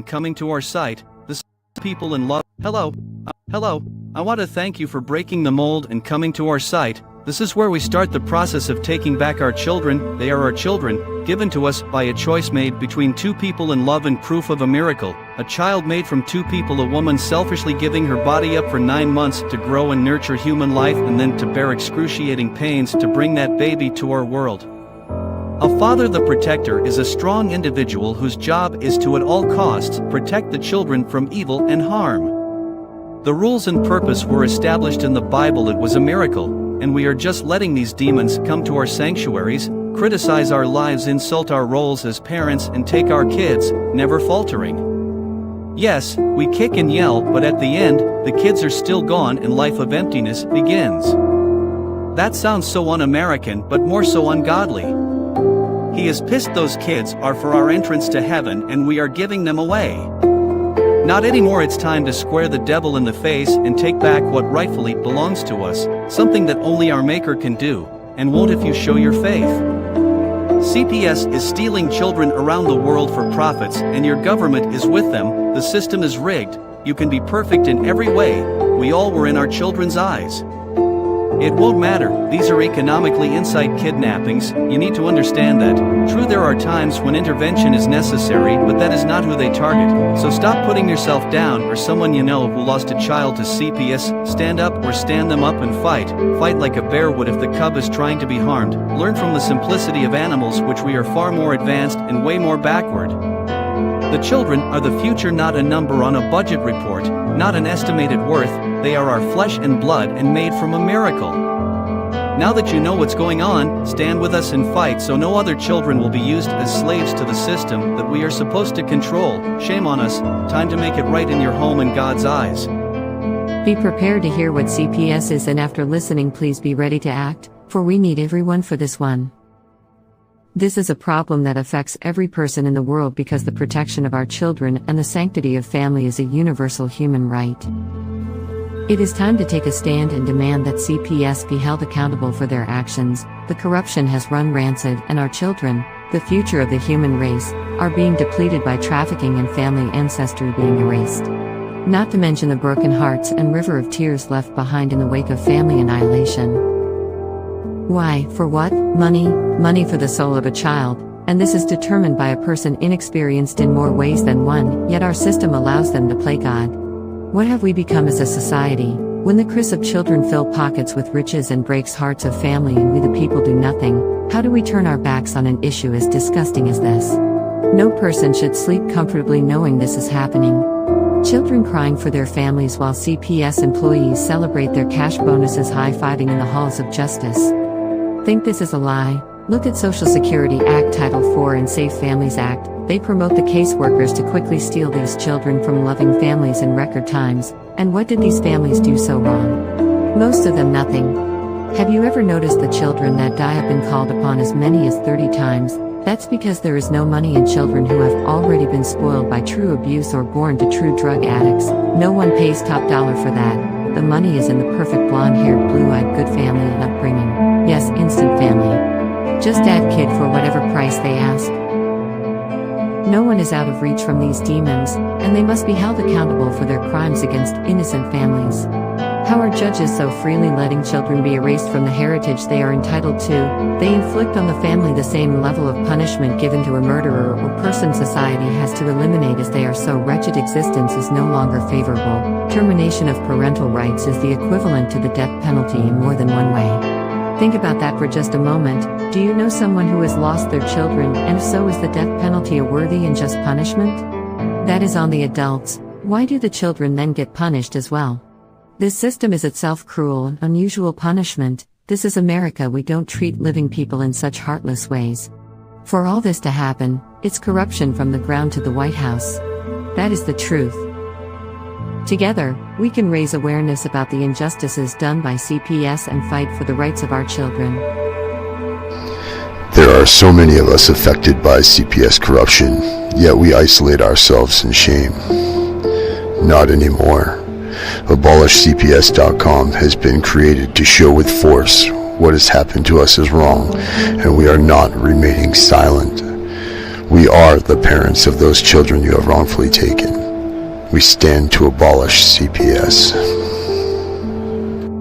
coming to our site, the people in love. Hello. I want to thank you for breaking the mold and coming to our site. This is where we start the process of taking back our children. They are our children, given to us by a choice made between two people in love and proof of a miracle. A child made from two people, a woman selfishly giving her body up for 9 months to grow and nurture human life and then to bear excruciating pains to bring that baby to our world. A father, the protector, is a strong individual whose job is to at all costs protect the children from evil and harm. The rules and purpose were established in the Bible. It was a miracle, and we are just letting these demons come to our sanctuaries, criticize our lives, insult our roles as parents, and take our kids, never faltering. Yes, we kick and yell, but at the end, the kids are still gone and life of emptiness begins. That sounds so un-American, but more so ungodly. He is pissed those kids are for our entrance to heaven and we are giving them away. Not anymore. It's time to square the devil in the face and take back what rightfully belongs to us, something that only our Maker can do, and won't if you show your faith. CPS is stealing children around the world for profits, and your government is with them. The system is rigged. You can be perfect in every way. We all were in our children's eyes. It won't matter. These are economically inside kidnappings. You need to understand that. True, there are times when intervention is necessary, but that is not who they target. So stop putting yourself down or someone you know who lost a child to CPS. Stand up or stand them up and fight. Fight like a bear would if the cub is trying to be harmed. Learn from the simplicity of animals, which we are far more advanced and way more backward. The children are the future, not a number on a budget report, not an estimated worth. They are our flesh and blood and made from a miracle. Now that you know what's going on, stand with us and fight so no other children will be used as slaves to the system that we are supposed to control. Shame on us. Time to make it right in your home in God's eyes. Be prepared to hear what CPS is, and after listening, please be ready to act, for we need everyone for this one. This is a problem that affects every person in the world because the protection of our children and the sanctity of family is a universal human right. It is time to take a stand and demand that CPS be held accountable for their actions. The corruption has run rancid, and our children, the future of the human race, are being depleted by trafficking and family ancestry being erased. Not to mention the broken hearts and river of tears left behind in the wake of family annihilation. Why? For what? Money. Money for the soul of a child, and this is determined by a person inexperienced in more ways than one, yet our system allows them to play God. What have we become as a society, when the cries of children fill pockets with riches and breaks hearts of family and we the people do nothing? How do we turn our backs on an issue as disgusting as this? No person should sleep comfortably knowing this is happening. Children crying for their families while CPS employees celebrate their cash bonuses, high-fiving in the halls of justice. Think this is a lie? Look at Social Security Act Title IV and Safe Families Act. They promote the caseworkers to quickly steal these children from loving families in record times. And what did these families do so wrong? Most of them nothing. Have you ever noticed the children that die have been called upon as many as 30 times? That's because there is no money in children who have already been spoiled by true abuse or born to true drug addicts. No one pays top dollar for that. The money is in the perfect blonde-haired, blue-eyed good family and upbringing. Yes, instant family. Just add kid for whatever price they ask. No one is out of reach from these demons, and they must be held accountable for their crimes against innocent families. How are judges so freely letting children be erased from the heritage they are entitled to? They inflict on the family the same level of punishment given to a murderer or person society has to eliminate, as they are so wretched existence is no longer favorable. Termination of parental rights is the equivalent to the death penalty in more than one way. Think about that for just a moment. Do you know someone who has lost their children, and if so, is the death penalty a worthy and just punishment? That is on the adults. Why do the children then get punished as well? This system is itself cruel and unusual punishment. This is America. We don't treat living people in such heartless ways. For all this to happen, it's corruption from the ground to the White House. That is the truth. Together, we can raise awareness about the injustices done by CPS and fight for the rights of our children. There are so many of us affected by CPS corruption, yet we isolate ourselves in shame. Not anymore. AbolishCPS.com has been created to show with force what has happened to us is wrong, and we are not remaining silent. We are the parents of those children you have wrongfully taken. We stand to abolish CPS.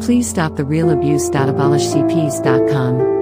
Please stop the real abuse.abolishcps.com.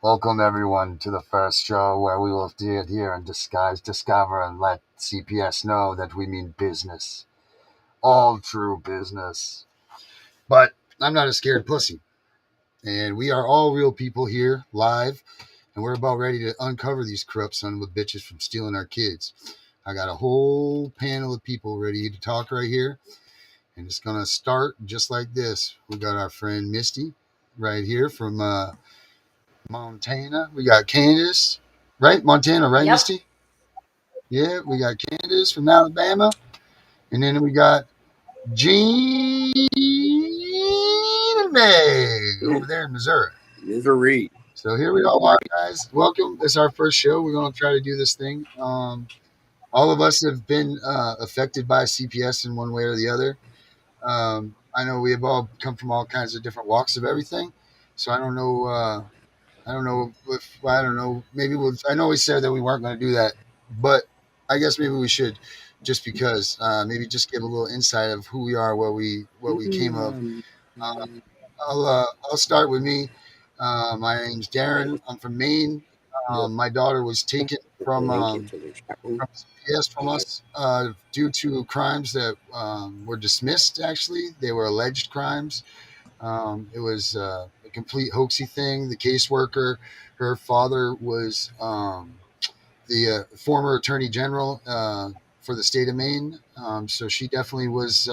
Welcome everyone to the first show where we will sit here and discover and let CPS know that we mean business. All true business. But I'm not a scared pussy. And we are all real people here, live, and we're about ready to uncover these corrupt son of a bitches from stealing our kids. I got a whole panel of people ready to talk right here. And it's going to start just like this. We got our friend Misty right here from Montana. We got Candace, right? Montana, right, Yep. Misty? Yeah, we got Candace from Alabama. And then we got Gene and Meg over there in Missouri. So here we all are, guys. Welcome. It's our first show. We're going to try to do this thing. All of us have been affected by CPS in one way or the other. I know we have all come from all kinds of different walks of everything. So I don't know. I don't know. Maybe I know we said that we weren't going to do that, but I guess maybe we should, just because. Maybe just give a little insight of who we are, what we came of. I'll start with me. My name's Darren. I'm from Maine. My daughter was taken from CPS from us due to crimes that were dismissed. Actually, they were alleged crimes. It was a complete hoaxy thing. The caseworker, her father was the former attorney general for the state of Maine. So she definitely was.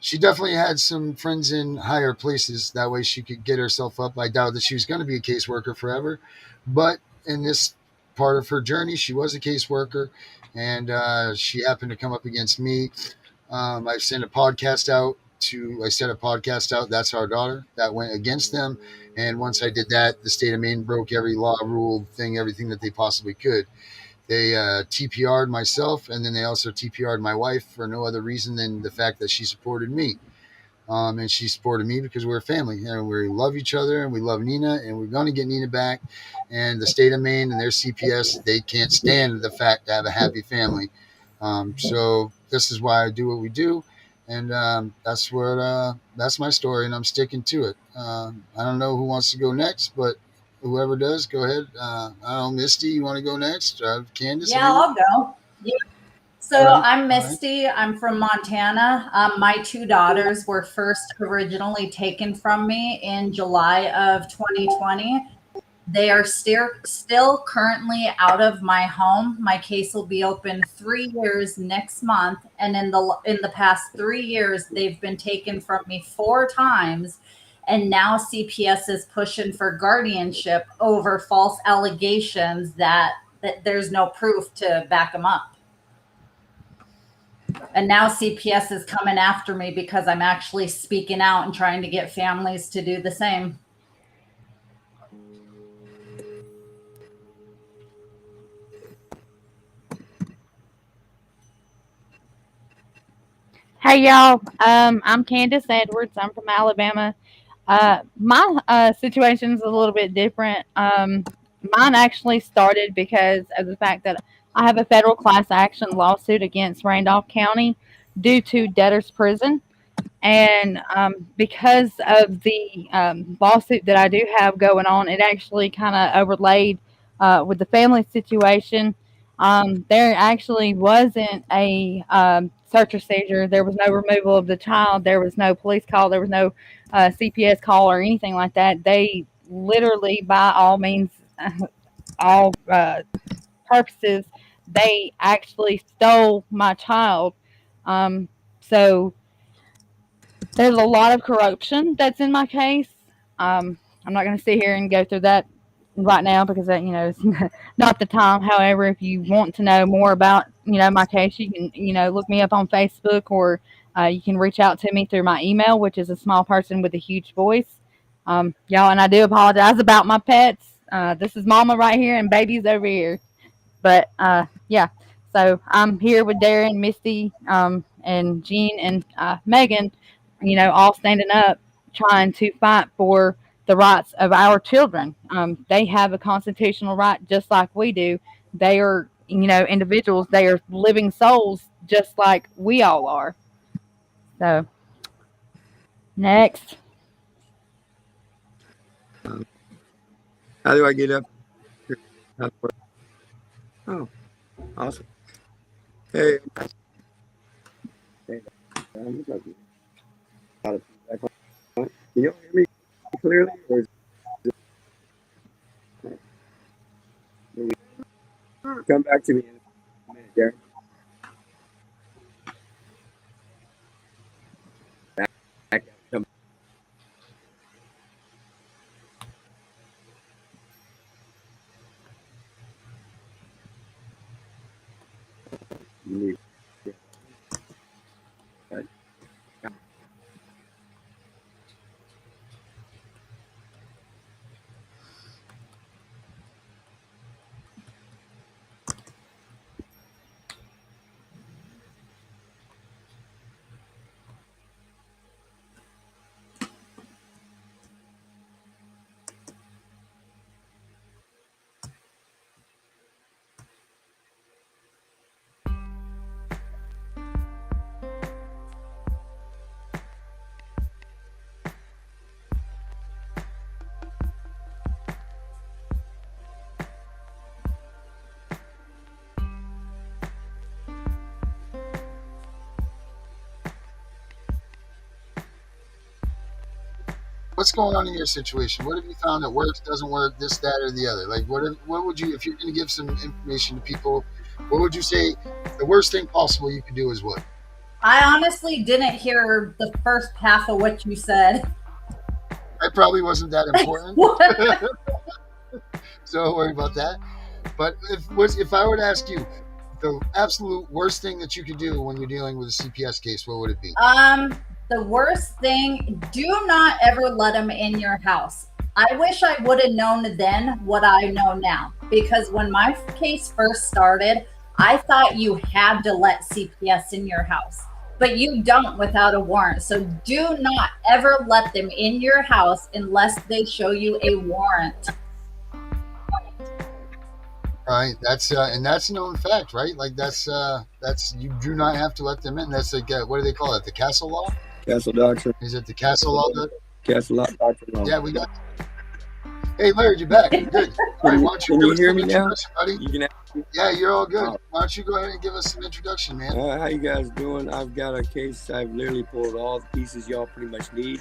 She definitely had some friends in higher places. That way she could get herself up. I doubt that she was going to be a caseworker forever. But in this part of her journey, she was a caseworker. And she happened to come up against me. I sent a podcast out. That's Our Daughter, that went against them. And once I did that, the state of Maine broke every law, rule, thing, everything that they possibly could. They TPR'd myself, and then they also TPR'd my wife for no other reason than the fact that she supported me. And she supported me because we're a family and we love each other and we love Nina and we're going to get Nina back. And the state of Maine and their CPS, they can't stand the fact to have a happy family. So this is why I do what we do. And that's my story, and I'm sticking to it. I don't know who wants to go next, but whoever does, go ahead. I don't know, Misty, you want to go next? Candace? Yeah, I'll go. Yeah. So All right. I'm Misty. I'm from Montana. My two daughters were first originally taken from me in July of 2020. They are still currently out of my home. My case will be open 3 years next month, and in the past 3 years, they've been taken from me 4 times. And now CPS is pushing for guardianship over false allegations that there's no proof to back them up. And now CPS is coming after me because I'm actually speaking out and trying to get families to do the same. Hey y'all, I'm Candace Edwards. I'm from Alabama. My situation is a little bit different. Mine actually started because of the fact that I have a federal class action lawsuit against Randolph County due to debtor's prison. And because of the lawsuit that I do have going on, it actually kind of overlaid with the family situation. There actually wasn't a search or seizure. There was no removal of the child. There was no police call. There was no CPS call or anything like that. They literally, by all means, all purposes, they actually stole my child. So there's a lot of corruption that's in my case. I'm not going to sit here and go through that right now because that, is not the time. However, if you want to know more about, my case, you can, look me up on Facebook, or you can reach out to me through my email, which is a small person with a huge voice. Y'all, and I do apologize about my pets. This is Mama right here and baby's over here. But yeah, so I'm here with Darren, Misty, and Jean and Megan, all standing up trying to fight for the rights of our children. They have a constitutional right just like we do. They are, individuals. They are living souls just like we all are. So, next. How do I get up? Oh, awesome. Hey. Can you hear me clearly? Or is it... Come back to me in a minute, Darren. Back. Come. What's going on in your situation? What have you found that works, doesn't work, this, that, or the other? Like, what would you, if you're going to give some information to people, what would you say the worst thing possible you could do is what? I honestly didn't hear the first half of what you said. It probably wasn't that important. So don't worry about that. But if I were to ask you the absolute worst thing that you could do when you're dealing with a CPS case, what would it be? The worst thing, do not ever let them in your house. I wish I would have known then what I know now, because when my case first started, I thought you had to let CPS in your house, but you don't without a warrant. So do not ever let them in your house unless they show you a warrant. Right. That's and that's a known fact, right? Like that's you do not have to let them in. That's like what do they call it? The castle law? Castle doctrine. Is it the castle law? Castle doctrine. Yeah, we got. Hey, Laird, you're back. You're good. All right, why don't Can you hear me now? Buddy? You can. Yeah, you're all good. Why don't you go ahead and give us some introduction, man? How you guys doing? I've got a case. I've literally pulled all the pieces y'all pretty much need.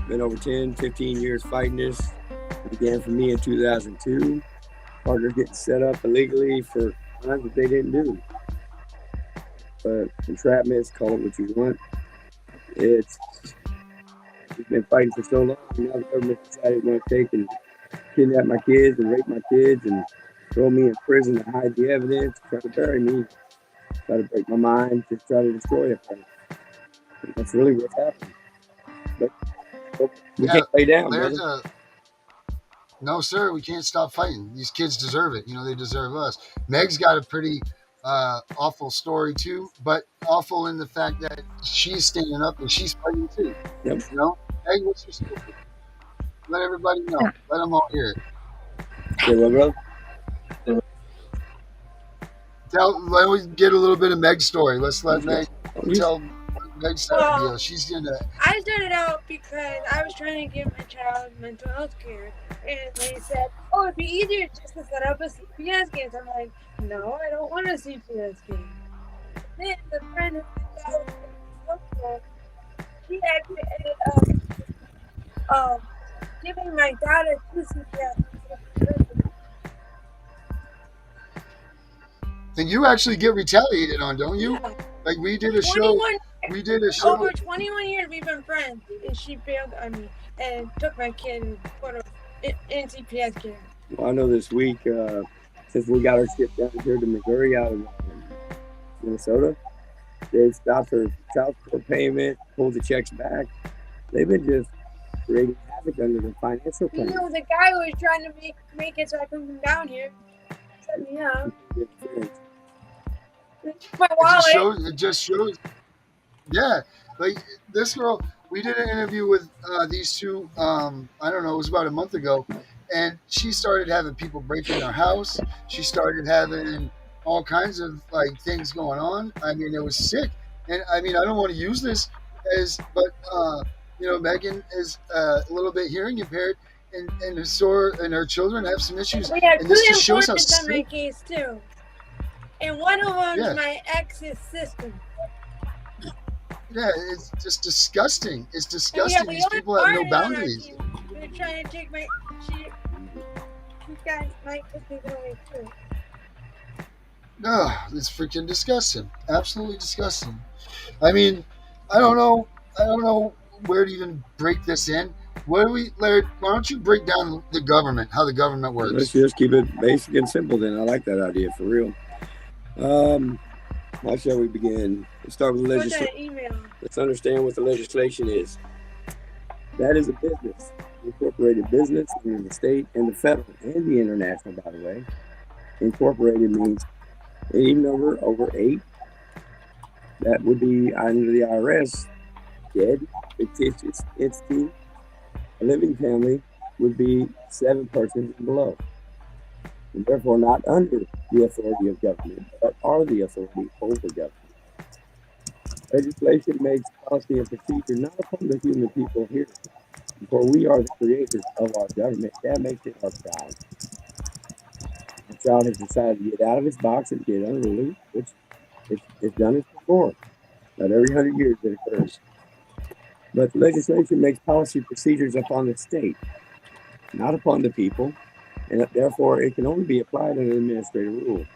Been over 10, 15 years fighting this. It began for me in 2002. Partners getting set up illegally for crimes that they didn't do. But entrapments, call it what you want. We've been fighting for so long. Now the government decided they want to take and kidnap my kids and rape my kids and throw me in prison to hide the evidence, try to bury me, try to break my mind, just try to destroy it. That's really what's happening. But we can't lay down, brother. No, sir, we can't stop fighting. These kids deserve it. They deserve us. Meg's got a pretty awful story too, but awful in the fact that she's standing up and she's fighting too. Yep. Meg, what's your story? Let everybody know. Let them all hear it. Say what, bro? Let me get a little bit of Meg's story. Let's let Meg You- tell Meg's side of the deal. She's gonna. I started out because I was trying to give my child mental health care, and they said, "Oh, it'd be easier just to set up a CPS case." I'm like, "No, I don't want a CPS case." Then the friend who she actually ended up giving my daughter 2 CPS. And you actually get retaliated on, don't you? Yeah. Like we did a show. We did a show. Over 21 years we've been friends, and she bailed on me and took my kid and put her in CPS care. Well, I know this week, since we got our ship down here to Missouri out of Minnesota, they stopped her child support payment, pulled the checks back. They've been just creating havoc under the financial plan. You know, the guy who was trying to make it so I couldn't come down here set me up. My wallet. It just shows. Yeah, like this girl. We did an interview with these two. I don't know. It was about a month ago, and she started having people break in her house. She started having all kinds of like things going on. I mean, it was sick. And I mean, I don't want to use this but Megan is a little bit hearing impaired, and her children have some issues. We had and two this just shows how informants on my sick. case too, and one of them Yeah. is my ex's sister. Yeah, it's just disgusting. It's And disgusting. we These only people have no parted on our boundaries. team. They're trying to take she got my kid taken away too. No, it's freaking disgusting. Absolutely disgusting. I mean, I don't know where to even break this in. Laird, why don't you break down the government, how the government works? Let's just keep it basic and simple then. I like that idea for real. How shall we begin? Let's start with the Put legislation. that email. Let's understand what the legislation is. That is a business, incorporated business in the state and the federal and the international, by the way. Incorporated means any number over 8. That would be under the IRS, dead, fictitious entity. A living family would be 7 persons and below, and therefore not under the authority of government, but are the authority over government. Legislation makes policy and procedure not upon the human people here, for we are the creators of our government. That makes it our child. The child has decided to get out of its box and get unruly, which it's done it before. Not every 100 years it occurs. But legislation makes policy procedures upon the state, not upon the people, and therefore it can only be applied under administrative rule.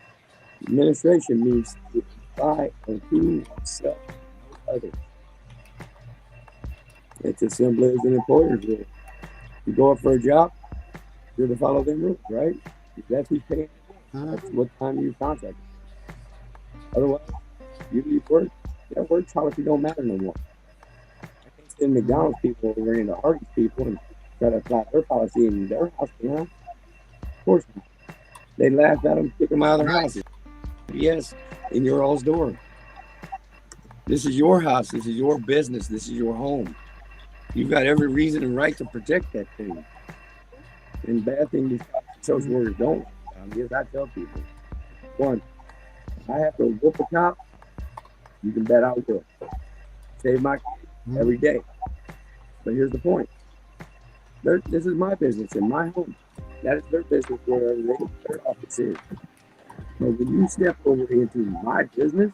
Administration means to apply unto oneself, no others. It's as simple as an employer's rule. You go up for a job, you're to follow them rules, right? That's who's paying. That's what time you contract. Otherwise, you leave work. That work policy don't matter no more. I can't send McDonald's people over into Hardee's people and try to apply their policy in their house, Of course not. They laugh at them, kick them out of their houses. Yes, in your all's door. This is your house. This is your business. This is your home. You've got every reason and right to protect that thing. And bad thing these social workers don't. Yes, I tell people. One, if I have to whoop a cop, you can bet I will. Save my kids every day. But here's the point. This is my business in my home. That is their business wherever their office is. But when you step over into my business,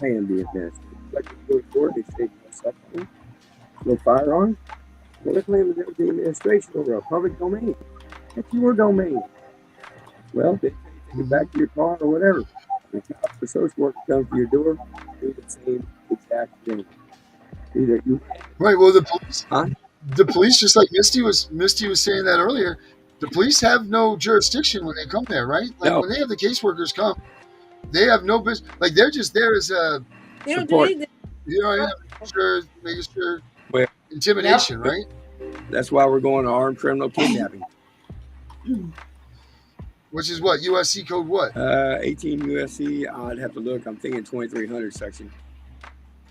I am the administrator. Like you go to court, they say no cell phone, no firearms. Well, they're claiming they're the administration over a public domain. It's your domain. Well, they take it back to your car or whatever. If the social worker comes to your door, do the same exact thing. Either you Right. Well, the police, Huh? the police, just like Misty was saying that earlier. The police have no jurisdiction when they come there, right? Like No. when they have the caseworkers come, they have no business. Like they're just there as a, They don't Support. do anything. making sure Well, intimidation, right? that's why we're going to armed criminal kidnapping. Which is what USC code what? 18 USC, I'd have to look. I'm thinking 2300 section.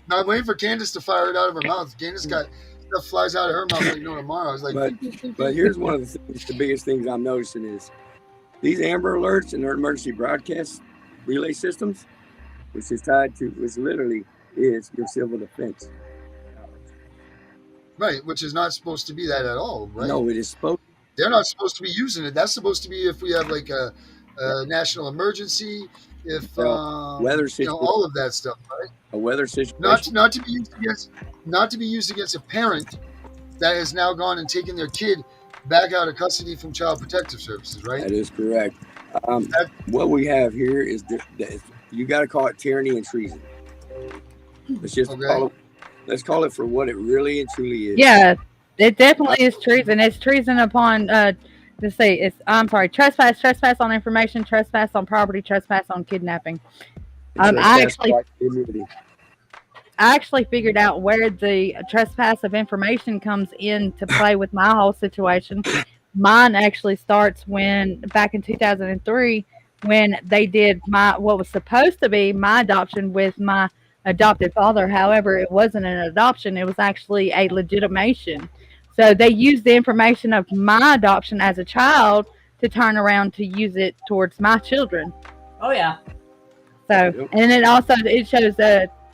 Now I'm waiting for Candace to fire it out of her mouth. Candace got stuff flies out of her mouth like no tomorrow. I was like, but here's one of the biggest things I'm noticing is these Amber Alerts and their emergency broadcast relay systems, which is tied to, which literally is your civil defense. Right, which is not supposed to be that at all, right? No, it is supposed. They're not supposed to be using it. That's supposed to be if we have like a national emergency, if weather situation, all of that stuff, right? A weather situation. Not to be used against a parent that has now gone and taken their kid back out of custody from Child Protective Services, right? That is correct. What we have here is you got to call it tyranny and treason. Let's just let's call it for what it really and truly is. Yeah, it definitely is treason. It's treason upon trespass on information, trespass on property, trespass on kidnapping. I actually figured out where the trespass of information comes into play with my whole situation. Mine actually starts back in 2003 when they did what was supposed to be my adoption with my adopted father. However, it wasn't an adoption. It was actually a legitimation. So they used the information of my adoption as a child to turn around to use it towards my children. Oh, yeah. So, and it shows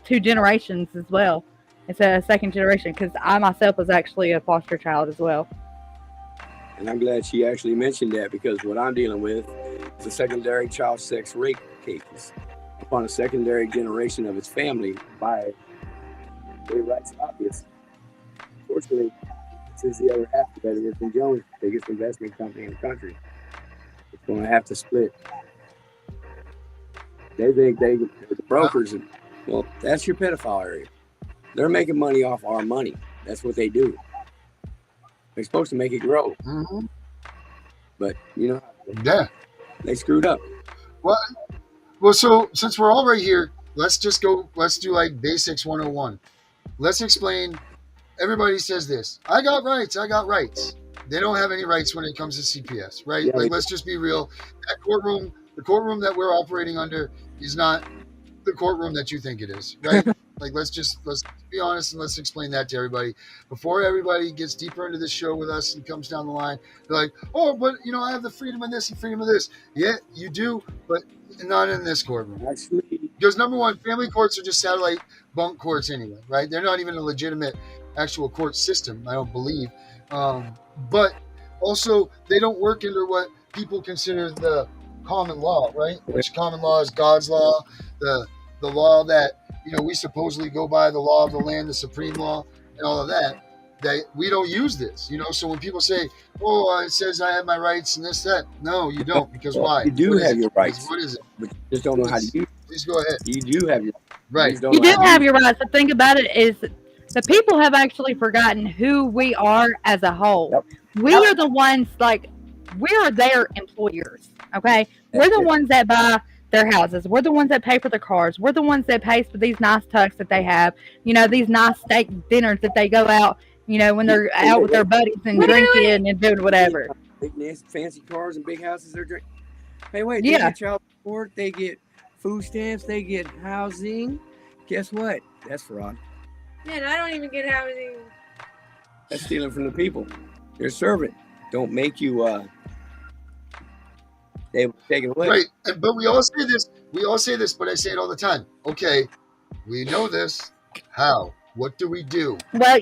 2 generations as well. It's a second generation because I myself was actually a foster child as well. And I'm glad she actually mentioned that because what I'm dealing with is a secondary child sex rape cases upon a secondary generation of his family by their rights lobbyists. Unfortunately, this is the other half of Edwards and Jones, the biggest investment company in the country. It's going to have to split. They think the brokers, well, that's your pedophile area. They're making money off our money. That's what they do. They're supposed to make it grow. Mm-hmm. But, they screwed up. Well, so since we're all right here, let's do like basics 101. Let's explain. Everybody says this. I got rights. They don't have any rights when it comes to CPS, right? Yeah, let's just be real. That courtroom, the courtroom that we're operating under is not the courtroom that you think it is, right? Let's be honest and let's explain that to everybody before everybody gets deeper into this show with us and comes down the line. They're like, oh, but I have the freedom of this and freedom of this. Yeah, you do, but not in this courtroom. Actually, because number one, family courts are just satellite bunk courts anyway, right? They're not even a legitimate actual court system, I don't believe. But also, they don't work under what people consider the common law, right? Which common law is God's law, the law that we supposedly go by, the law of the land, the supreme law, and all of that. That we don't use this, So when people say, "Oh, it says I have my rights and this, that," no, you don't, because why? You do have your rights. What is it? But you just don't know how to use it. Please go ahead. You do have your rights. You do have your rights. The thing about it is, the people have actually forgotten who we are as a whole. Yep. We are the ones we are their employers. Okay, we're the ones that buy their houses. We're the ones that pay for their cars. We're the ones that pay for these nice tucks that they have. These nice steak dinners that they go out. When they're out with their buddies and drinking and doing whatever. Big fancy cars and big houses they're drinking. Hey, wait, they get child support, they get food stamps, they get housing. Guess what? That's fraud. Man, I don't even get housing. That's stealing from the people. You're a servant. Don't make you they take it away. Right. But we all say this, but I say it all the time. Okay, we know this. How? What do we do? Well,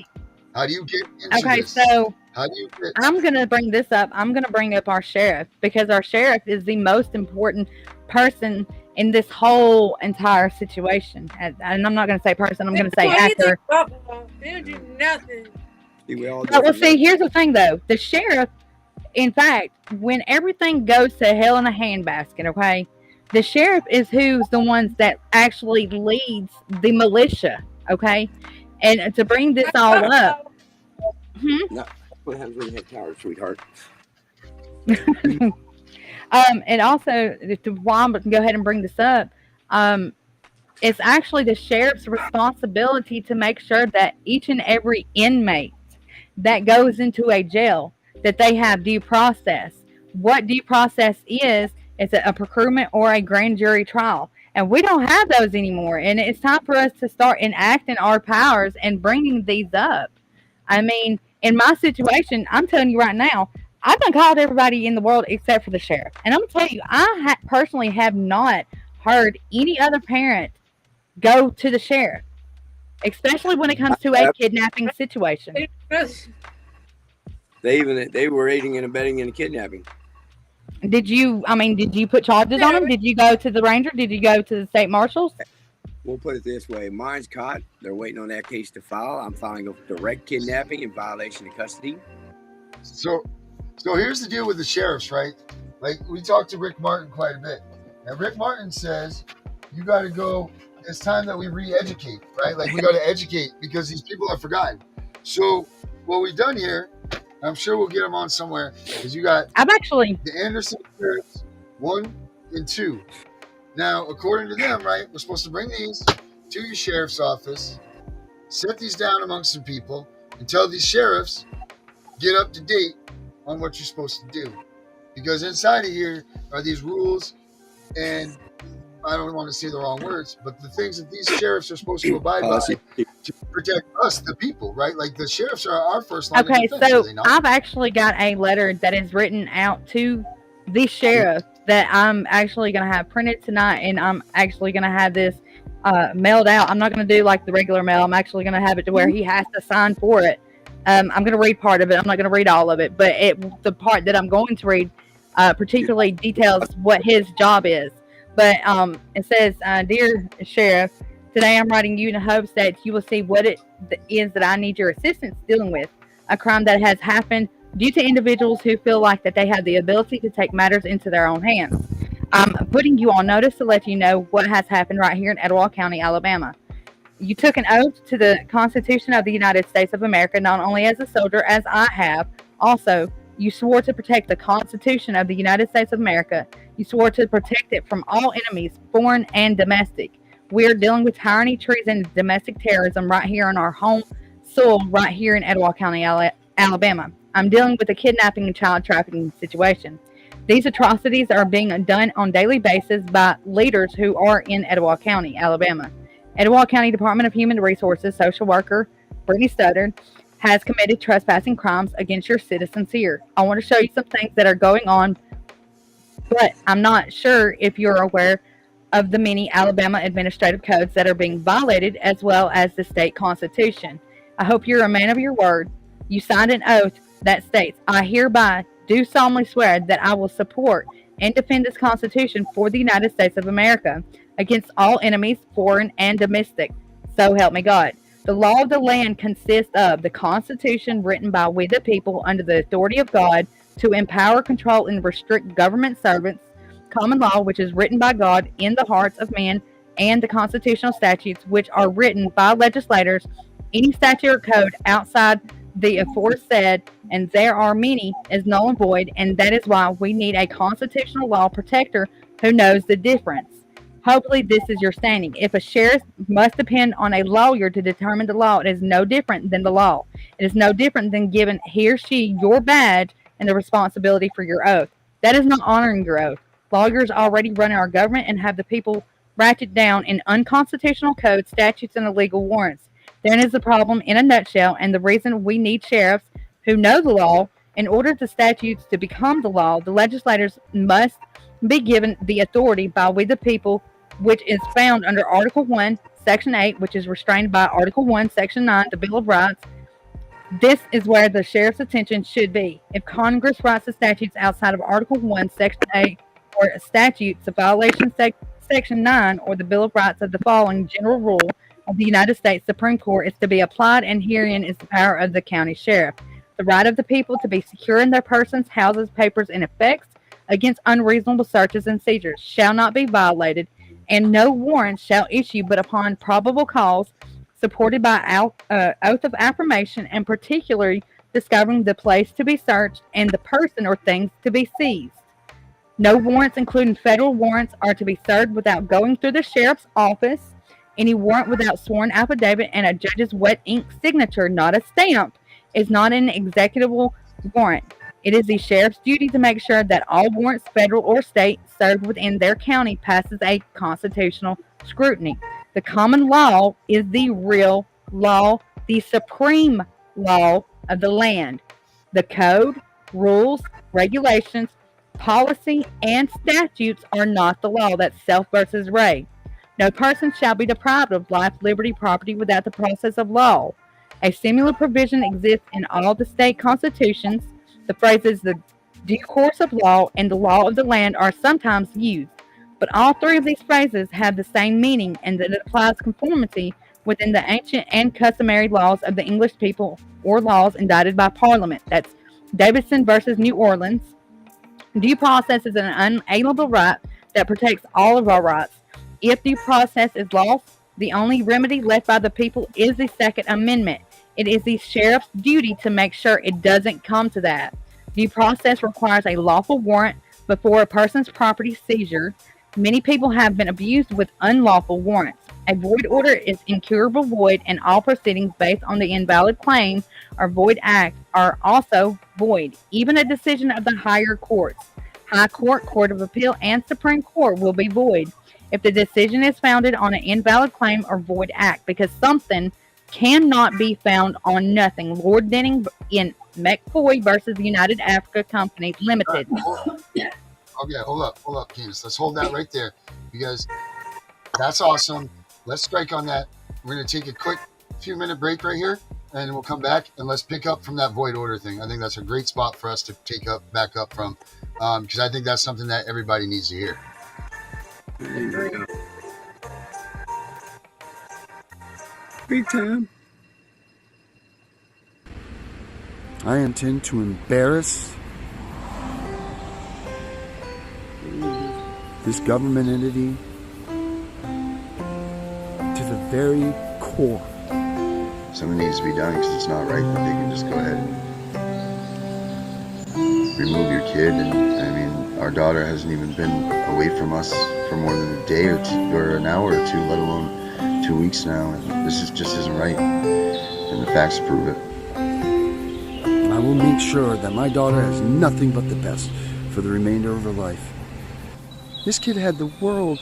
how do you get into this? So how do you get? I'm going to bring this up. I'm going to bring up our sheriff because our sheriff is the most important person in this whole entire situation. And I'm not going to say person. I'm going to say actor. They don't do nothing. See, here's the thing, though. The sheriff, in fact, when everything goes to hell in a handbasket, okay, the sheriff is who's the ones that actually leads the militia, okay? And to bring this all up. No, what happens when you have towers, sweetheart? And also, while I'm going to go ahead and bring this up, it's actually the sheriff's responsibility to make sure that each and every inmate that goes into a jail, that they have due process. What due process is a procurement or a grand jury trial. And we don't have those anymore. And it's time for us to start enacting our powers and bringing these up. I mean, in my situation, I'm telling you right now, I've done called everybody in the world except for the sheriff. And I'm going to tell you, I personally have not heard any other parent go to the sheriff, especially when it comes to a kidnapping situation. They were aiding and abetting in a kidnapping. Did you put charges on them? Did you go to the ranger? Did you go to the state marshals? We'll put it this way. Mine's caught. They're waiting on that case to file. I'm filing a direct kidnapping in violation of custody. So here's the deal with the sheriffs, right? Like, we talked to Rick Martin quite a bit. Now, Rick Martin says, you got to go, it's time that we re-educate, right? Like, we got to educate because these people have forgotten. So what we've done here, I'm sure we'll get them on somewhere, is you got the Anderson sheriffs 1 and 2. Now, according to them, right, we're supposed to bring these to your sheriff's office, set these down amongst some people, and tell these sheriffs, get up to date on what you're supposed to do. Because inside of here are these rules, and I don't want to say the wrong words, but the things that these sheriffs are supposed to abide by to protect us, the people, right? Like, the sheriffs are our first line of defense. Okay, so I've actually got a letter that is written out to the sheriff that I'm actually going to have printed tonight, and I'm actually going to have this mailed out. I'm not going to do like the regular mail. I'm actually going to have it to where he has to sign for it. I'm going to read part of it. I'm not going to read all of it, but the part that I'm going to read particularly details what his job is. But it says, Dear Sheriff, today I'm writing you in hopes that you will see what it is that I need your assistance dealing with. A crime that has happened due to individuals who feel like that they have the ability to take matters into their own hands. I'm putting you on notice to let you know what has happened right here in Etowah County, Alabama. You took an oath to the Constitution of the United States of America, not only as a soldier, as I have. Also, you swore to protect the Constitution of the United States of America. You swore to protect it from all enemies, foreign and domestic. We are dealing with tyranny, treason, and domestic terrorism right here on our home soil, right here in Etowah County, Alabama. I'm dealing with a kidnapping and child trafficking situation. These atrocities are being done on a daily basis by leaders who are in Etowah County, Alabama. Etowah County Department of Human Resources social worker Brittany Studdard has committed trespassing crimes against your citizens here. I want to show you some things that are going on, but I'm not sure if you're aware of the many Alabama administrative codes that are being violated, as well as the state constitution. I hope you're a man of your word. You signed an oath that states, I hereby do solemnly swear that I will support and defend this Constitution for the United States of America against all enemies, foreign and domestic. So help me God. The law of the land consists of the Constitution written by we the people under the authority of God to empower, control, and restrict government servants, common law, which is written by God in the hearts of men, and the constitutional statutes, which are written by legislators. Any statute or code outside the aforesaid, and there are many, is null and void, and that is why we need a constitutional law protector who knows the difference. Hopefully this is your standing. If a sheriff must depend on a lawyer to determine the law, it is no different than the law. It is no different than giving he or she your badge and the responsibility for your oath. That is not honoring your oath. Lawyers already run our government and have the people ratchet down in unconstitutional codes, statutes, and illegal warrants. Therein is the problem in a nutshell, and the reason we need sheriffs who know the law. In order for statutes to become the law, the legislators must be given the authority by we the people, which is found under Article 1, Section 8, which is restrained by Article 1, Section 9, the Bill of Rights. This is where the sheriff's attention should be. If Congress writes the statutes outside of Article 1, Section 8, or statutes of violation Section 9, or the Bill of Rights of the following general rule of the United States Supreme Court is to be applied, and herein is the power of the county sheriff. The right of the people to be secure in their persons, houses, papers, and effects against unreasonable searches and seizures shall not be violated, and no warrant shall issue but upon probable cause, supported by oath of affirmation, and particularly discovering the place to be searched and the person or things to be seized. No warrants, including federal warrants, are to be served without going through the sheriff's office. Any warrant without sworn affidavit and a judge's wet ink signature, not a stamp, is not an executable warrant. It is the sheriff's duty to make sure that all warrants, federal or state, served within their county passes a constitutional scrutiny. The common law is the real law, the supreme law of the land. The code, rules, regulations, policy, and statutes are not the law. That's Self versus Ray. No person shall be deprived of life, liberty, property without the process of law. A similar provision exists in all the state constitutions. The phrases the due course of law and the law of the land are sometimes used, but all three of these phrases have the same meaning and that it applies conformity within the ancient and customary laws of the English people or laws enacted by Parliament. That's Davidson versus New Orleans. Due process is an unalienable right that protects all of our rights. If due process is lost, the only remedy left by the people is the Second Amendment. It is the sheriff's duty to make sure it doesn't come to that. Due process requires a lawful warrant before a person's property seizure. Many people have been abused with unlawful warrants. A void order is incurable void, and all proceedings based on the invalid claim or void act are also void. Even a decision of the higher courts, High Court, Court of Appeal, and Supreme Court will be void if the decision is founded on an invalid claim or void act, because something cannot be found on nothing. Lord Denning in McCoy versus United Africa Company Limited. Okay, hold up, Candace. Let's hold that right there because that's awesome. Let's strike on that. We're going to take a quick few minute break right here, and we'll come back and let's pick up from that void order thing. I think that's a great spot for us to back up from, because I think that's something that everybody needs to hear. Big time. I intend to embarrass this government entity to the very core. Something needs to be done because it's not right that they can just go ahead and remove your kid. And I mean, our daughter hasn't even been away from us for more than a day or two, or an hour or two, let alone 2 weeks now. And this just isn't right. And the facts prove it. I will make sure that my daughter has nothing but the best for the remainder of her life. This kid had the world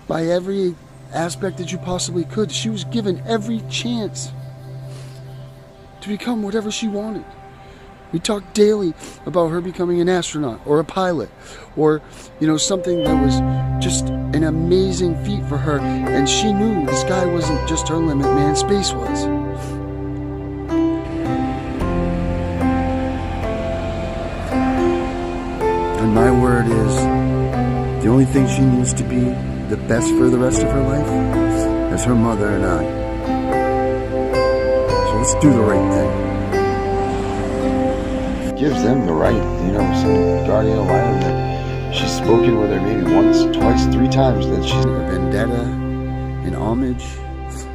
by every aspect that you possibly could. She was given every chance to become whatever she wanted. We talked daily about her becoming an astronaut or a pilot or, something that was just an amazing feat for her. And she knew the sky wasn't just her limit, man, space was. And my word is, the only thing she needs to be the best for the rest of her life is her mother and I. So let's do the right thing. Gives them the right, some guardian alignment that she's spoken with her maybe once, twice, 3 times that she's a vendetta, an homage,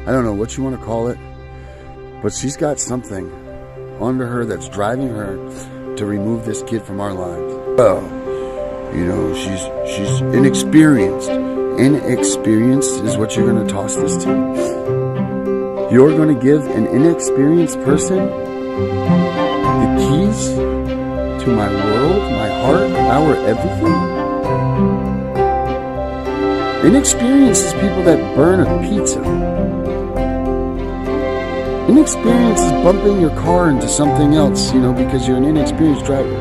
I don't know what you want to call it, but she's got something under her that's driving her to remove this kid from our lives. Well, she's inexperienced. Inexperienced is what you're going to toss this to. You're going to give an inexperienced person the keys to my world, my heart, our everything. Inexperience is people that burn a pizza. Inexperience is bumping your car into something else, because you're an inexperienced driver.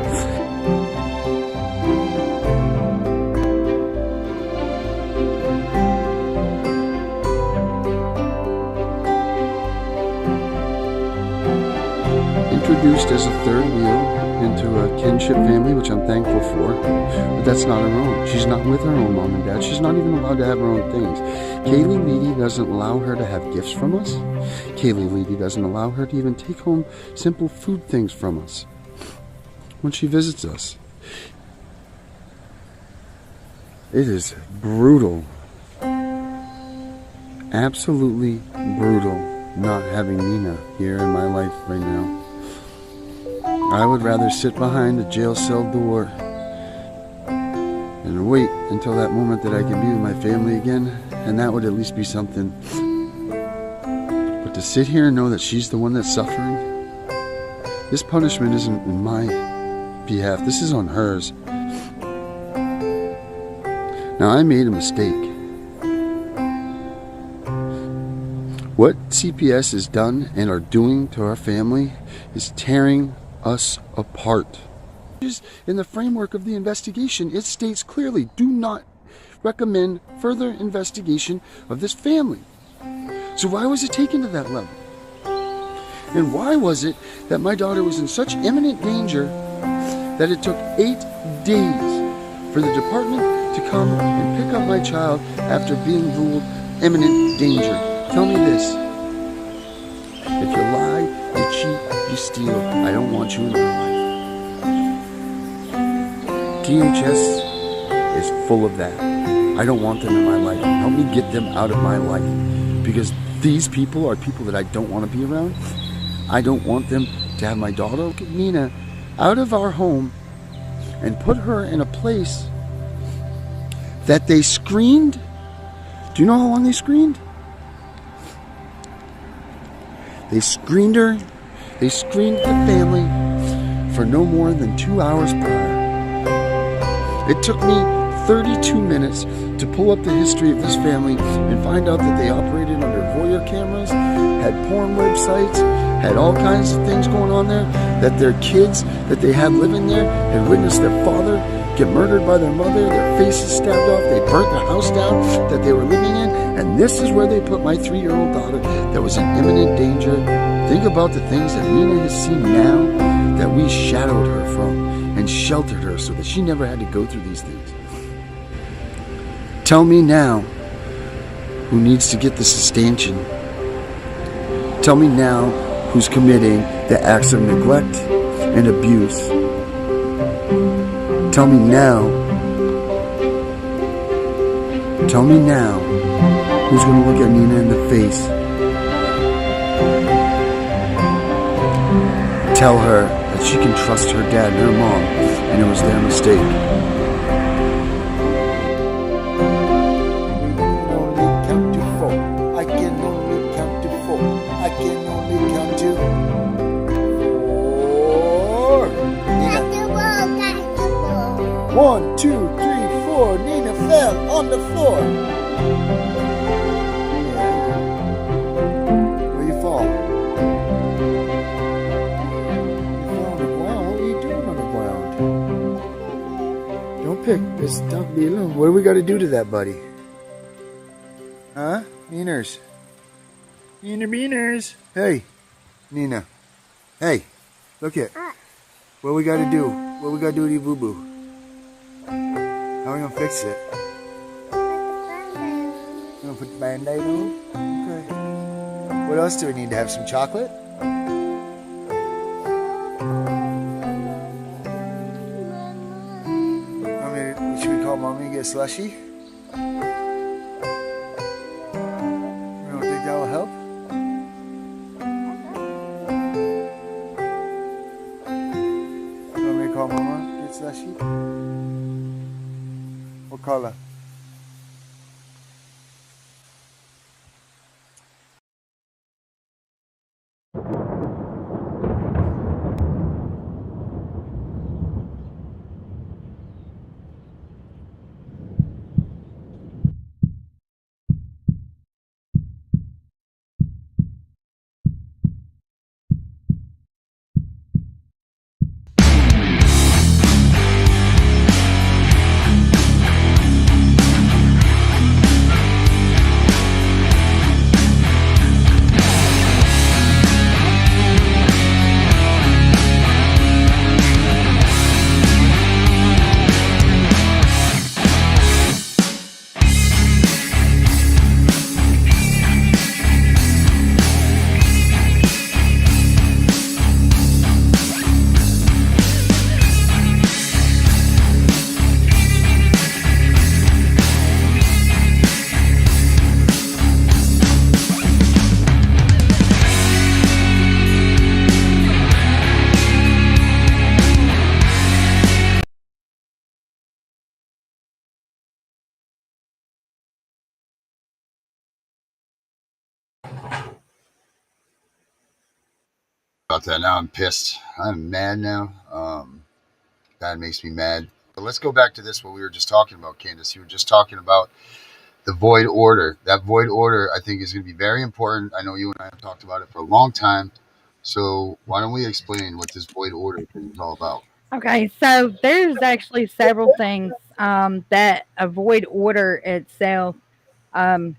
Introduced as a third wheel into a kinship family, which I'm thankful for, but that's not her own. She's not with her own mom and dad. She's not even allowed to have her own things. Kaylee Leedy doesn't allow her to have gifts from us. Kaylee Leedy doesn't allow her to even take home simple food things from us when she visits us. It is brutal, absolutely brutal, not having Nina here in my life right now. I would rather sit behind a jail cell door and wait until that moment that I can be with my family again, and that would at least be something. But to sit here and know that she's the one that's suffering, this punishment isn't in my behalf, this is on hers. Now, I made a mistake, What CPS has done and are doing to our family is tearing us apart. In the framework of the investigation, it states clearly, do not recommend further investigation of this family. So why was it taken to that level? And why was it that my daughter was in such imminent danger that it took 8 days for the department to come and pick up my child after being ruled imminent danger? Tell me this. If you lie, you cheat, you steal, I don't want you in my life. DHS is full of that. I don't want them in my life. Help me get them out of my life. Because these people are people that I don't want to be around. I don't want them to have my daughter, get Nina, out of our home and put her in a place that they screened. Do you know how long they screened? They screened her. They screened the family for no more than 2 hours prior. It took me 32 minutes to pull up the history of this family and find out that they operated under voyeur cameras, had porn websites, had all kinds of things going on there, that their kids that they had living there had witnessed their father get murdered by their mother, their faces stabbed off, they burnt the house down that they were living in, and this is where they put my 3-year-old daughter that was in imminent danger. Think about the things that Nina has seen now that we shadowed her from and sheltered her so that she never had to go through these things. Tell me now who needs to get the sustantion. Tell me now who's committing the acts of neglect and abuse. Tell me now. Tell me now who's going to look at Nina in the face. Tell her that she can trust her dad and her mom, and it was their mistake. One, two, three, four. Nina fell on the floor. Where you fall? You fall on the ground. What are you doing on the ground? Don't pick. Just don't be alone. What do we got to do to that, buddy? Huh? Beaners. Beaners. Hey, Nina. Hey, look it. What we got to do? What we got to do to your boo-boo? How are we gonna fix it? You gonna put the band-aid on? Okay. What else do we need to have? Some chocolate? Should we call Mommy and get a slushie? You don't think that will help? You want me to call Mama? Get a slushie? What color? About that now, I'm pissed. I'm mad now. That makes me mad. But let's go back to this, what we were just talking about, Candace. You were just talking about the void order. That void order, I think, is going to be very important. I know you and I have talked about it for a long time. So why don't we explain what this void order thing is all about? Okay, so there's actually several things that a void order itself um,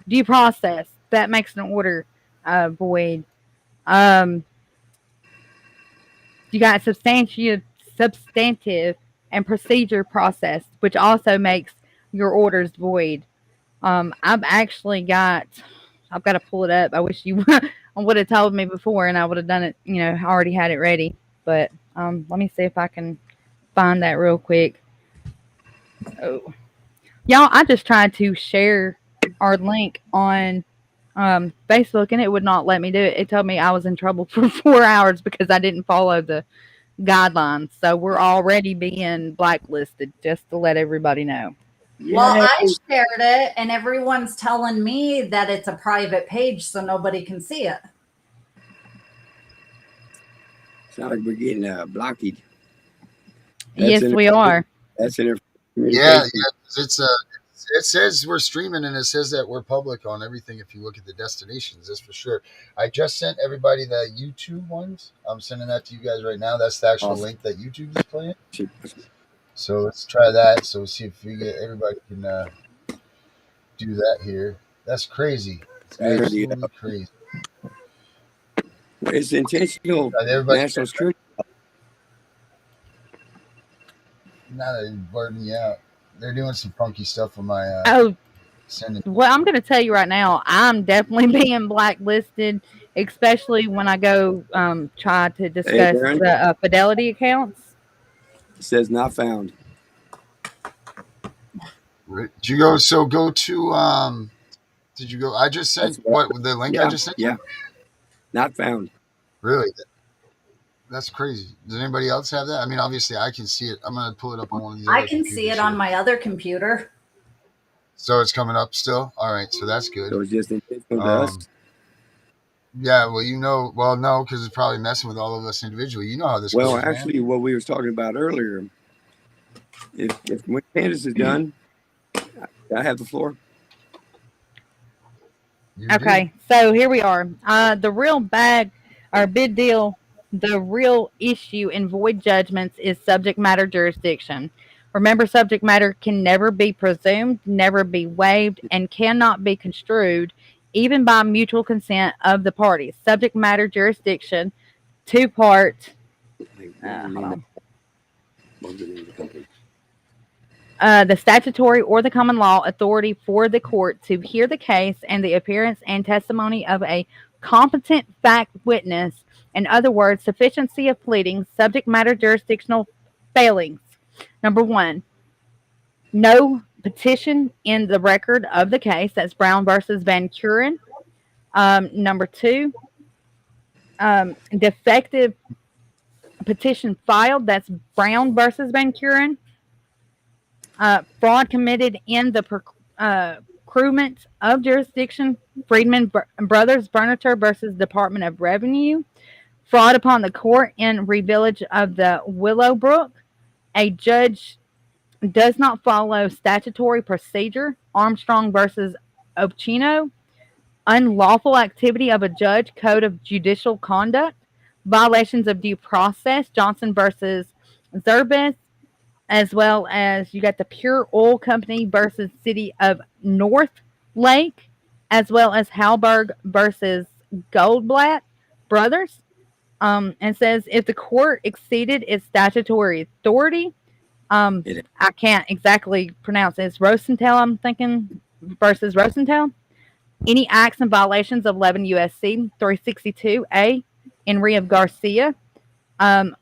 due process that makes an order void. Um, you got substantive and procedure process, which also makes your orders void. I've got to pull it up. I wish you would have told me before, and I would have done it. Already had it ready. But let me see if I can find that real quick. Oh, y'all! I just tried to share our link on Facebook, and it would not let me do it. It told me I was in trouble for 4 hours because I didn't follow the guidelines. So we're already being blacklisted. Just to let everybody know. Well, Yeah. I shared it, and everyone's telling me that it's a private page, so nobody can see it. Sounds like we're getting blocked. Yes, we are. That's in Yeah, it's it says we're streaming, and it says that we're public on everything. If you look at the destinations, that's for sure. I just sent everybody the YouTube ones. I'm sending that to you guys right now. That's the actual link that YouTube is playing. So let's try that. So we'll see if we get everybody can do that here. That's crazy. It's absolutely crazy. It's intentional national security. Now they're burning me out. They're doing some funky stuff on my sending. Well, I'm going to tell you right now, I'm definitely being blacklisted, especially when I go try to discuss the Fidelity accounts. It says not found. Did you go? So go to Did you go? I just sent the link. Yeah, I just sent. Yeah, not found. Really? That's crazy. Does anybody else have that? I mean, obviously, I can see it. I'm gonna pull it up on one of these. I can see it on my other computer. So it's coming up still. All right, so that's good. So it's just intentional to us. Yeah, well, well, no, because it's probably messing with all of us individually. You know how this goes. Well, actually, what we were talking about earlier. If when Candace is done, I have the floor. Okay, so here we are. The real big deal, the real issue in void judgments is subject matter jurisdiction. Remember, subject matter can never be presumed, never be waived, and cannot be construed, even by mutual consent of the parties. Subject matter jurisdiction, two-part. The statutory or the common law authority for the court to hear the case and the appearance and testimony of a competent fact witness. In other words, sufficiency of pleadings, subject matter jurisdictional failings. Number one, no petition in the record of the case. That's Brown versus Van Kuren. Number two, defective petition filed. That's Brown versus Van Kuren. Fraud committed in the procurement of jurisdiction, Friedman Brothers Furniture versus Department of Revenue. Fraud upon the court in Revillage of the Willowbrook. A judge does not follow statutory procedure, Armstrong versus Ochino. Unlawful activity of a judge, Code of Judicial Conduct. Violations of due process, Johnson versus Zerbeth. As well as you got the Pure Oil Company versus City of North Lake, as well as Halberg versus Goldblatt Brothers. And says if the court exceeded its statutory authority, I can't exactly pronounce it. It's Rosenthal, I'm thinking, versus Rosenthal. Any acts and violations of 11 U.S.C. 362A in Re of Garcia,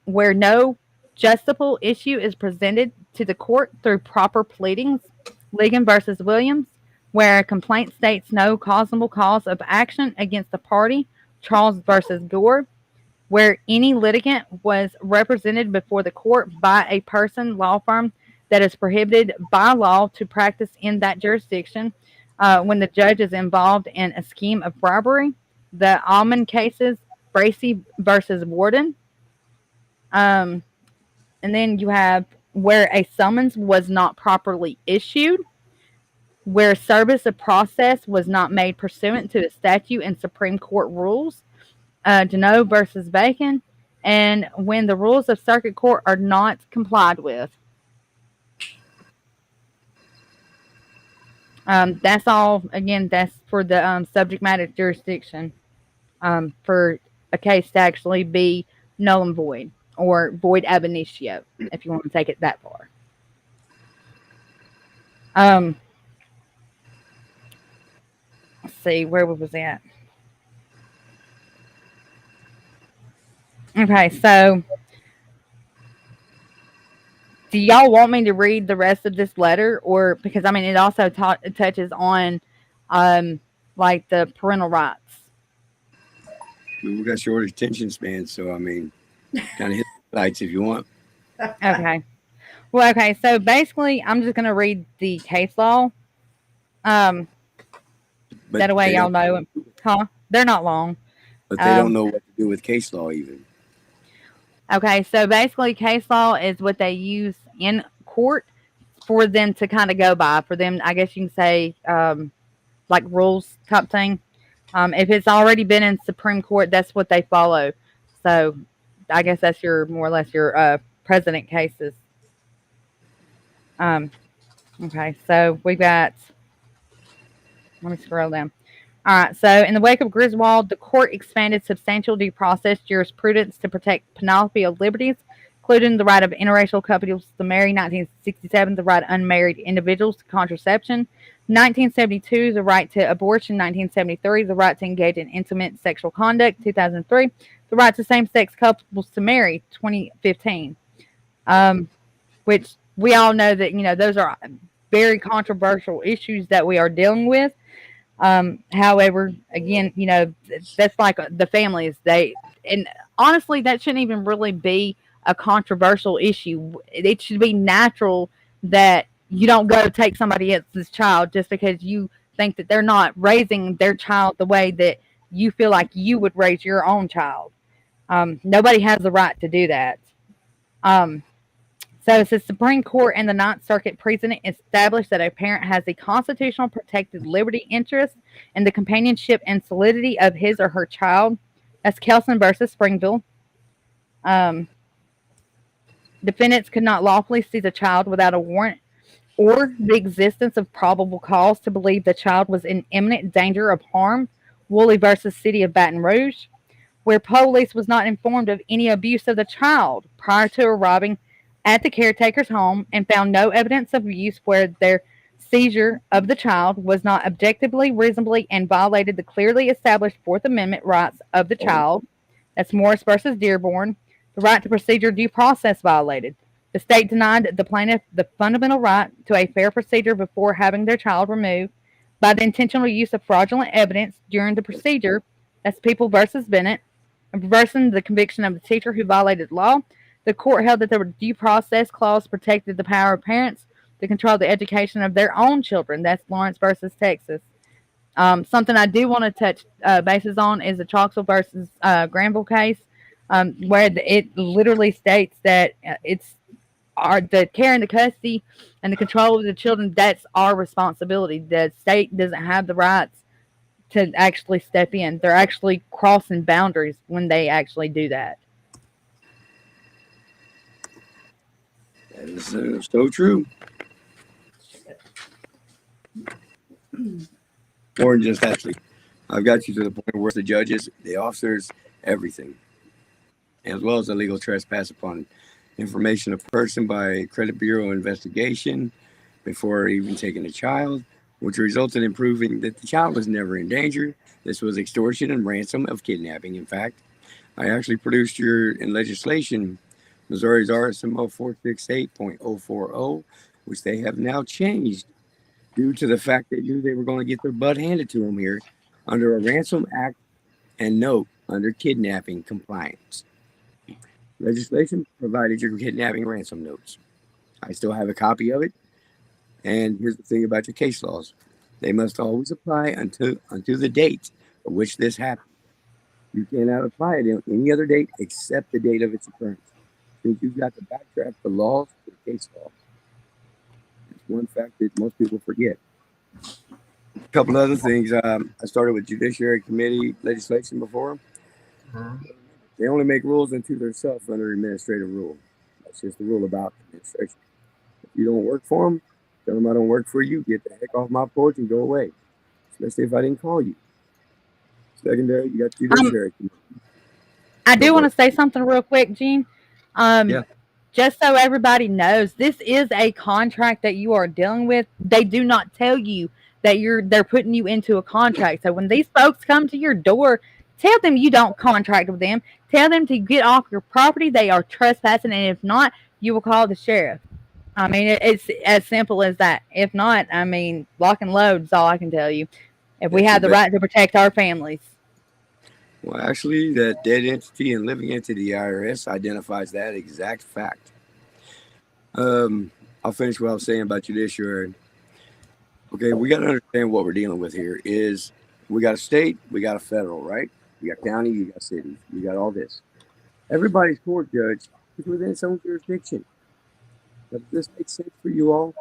where no justiciable issue is presented to the court through proper pleadings, Ligon versus Williams, where a complaint states no causable cause of action against the party, Charles versus Gore, where any litigant was represented before the court by a person, law firm, that is prohibited by law to practice in that jurisdiction, when the judge is involved in a scheme of bribery, the Almond cases, Bracey versus Warden. And then you have where a summons was not properly issued. where service of process was not made pursuant to the statute and Supreme Court rules, Deneau versus Bacon, and when the rules of circuit court are not complied with. That's all. Again, that's for the subject matter jurisdiction for a case to actually be null and void or void ab initio, if you want to take it that far. Let's see, where was that? Okay, so do y'all want me to read the rest of this letter, or because I mean it also touches on like the parental rights. We got short attention span, so I mean, kind of hit the lights if you want. Okay. Well, okay. So basically, I'm just gonna read the case law. But that way, y'all know. Huh? They're not long. But they don't know what to do with case law even. Okay, so basically, case law is what they use in court for them to kind of go by. For them, I guess you can say, like rules type thing. If it's already been in Supreme Court, that's what they follow. So, I guess that's your more or less your precedent cases. Okay, so we got. Let me scroll down. All right, so in the wake of Griswold, the court expanded substantial due process jurisprudence to protect panoply of liberties, including the right of interracial couples to marry, 1967, the right of unmarried individuals to contraception, 1972, the right to abortion, 1973, the right to engage in intimate sexual conduct, 2003, the right to same-sex couples to marry, 2015, which we all know that, you know, those are very controversial issues that we are dealing with. However, again, you know, that's like the families, and honestly, that shouldn't even really be a controversial issue. It should be natural that you don't go take somebody else's child just because you think that they're not raising their child the way that you feel like you would raise your own child. Nobody has the right to do that. So it's the Supreme Court and the Ninth Circuit precedent established that a parent has a constitutional protected liberty interest in the companionship and solidity of his or her child. That's Kelson versus Springville. Defendants could not lawfully seize a child without a warrant or the existence of probable cause to believe the child was in imminent danger of harm. Woolley versus City of Baton Rouge, where police was not informed of any abuse of the child prior to arriving at the caretaker's home and found no evidence of abuse, where their seizure of the child was not objectively, reasonably, and violated the clearly established Fourth Amendment rights of the child. That's Morris versus Dearborn. The right to procedure due process violated. The state denied the plaintiff the fundamental right to a fair procedure before having their child removed by the intentional use of fraudulent evidence during the procedure. That's People versus Bennett. Reversing the conviction of the teacher who violated law, the court held that the due process clause protected the power of parents to control the education of their own children. That's Lawrence versus Texas. Something I do want to touch bases on is the Chalksville versus Granville case, where it literally states that the care and the custody and the control of the children, that's our responsibility. The state doesn't have the rights to actually step in. They're actually crossing boundaries when they actually do that. That is so true. Or just actually, I've got you to the point where the judges, the officers, everything, as well as illegal trespass upon information of person by credit bureau investigation before even taking a child, which resulted in proving that the child was never in danger. This was extortion and ransom of kidnapping. In fact, I actually produced in legislation, Missouri's RSMO 468.040, which they have now changed due to the fact they knew they were going to get their butt handed to them here under a ransom act and note under kidnapping compliance. Legislation provided your kidnapping ransom notes. I still have a copy of it. And here's the thing about your case laws. They must always apply until the date of which this happened. You cannot apply it on any other date except the date of its occurrence. Since you've got to backtrack the laws to the case law. It's one fact that most people forget. A couple other things. I started with Judiciary Committee legislation before. They only make rules unto themselves under administrative rule. That's just the rule about administration. If you don't work for them, tell them I don't work for you. Get the heck off my porch and go away. Especially if I didn't call you. Secondary, you got Judiciary Committee. I do Go want to for say something real quick, Gene. Yeah. Just so everybody knows, this is a contract that you are dealing with. They do not tell you that they're putting you into a contract. So when these folks come to your door, tell them you don't contract with them. Tell them to get off your property. They are trespassing, and if not, you will call the sheriff. I mean, it's as simple as that. If not, I mean, lock and load is all I can tell you. If we That's have the the right to protect our families. Well, actually, that dead entity and living entity IRS identifies that exact fact. I'll finish what I was saying about judiciary. Okay, we got to understand what we're dealing with here is we got a state, we got a federal, right? You got county, you got cities, you got all this. Everybody's court judge is within its own jurisdiction. Does this make sense for you all?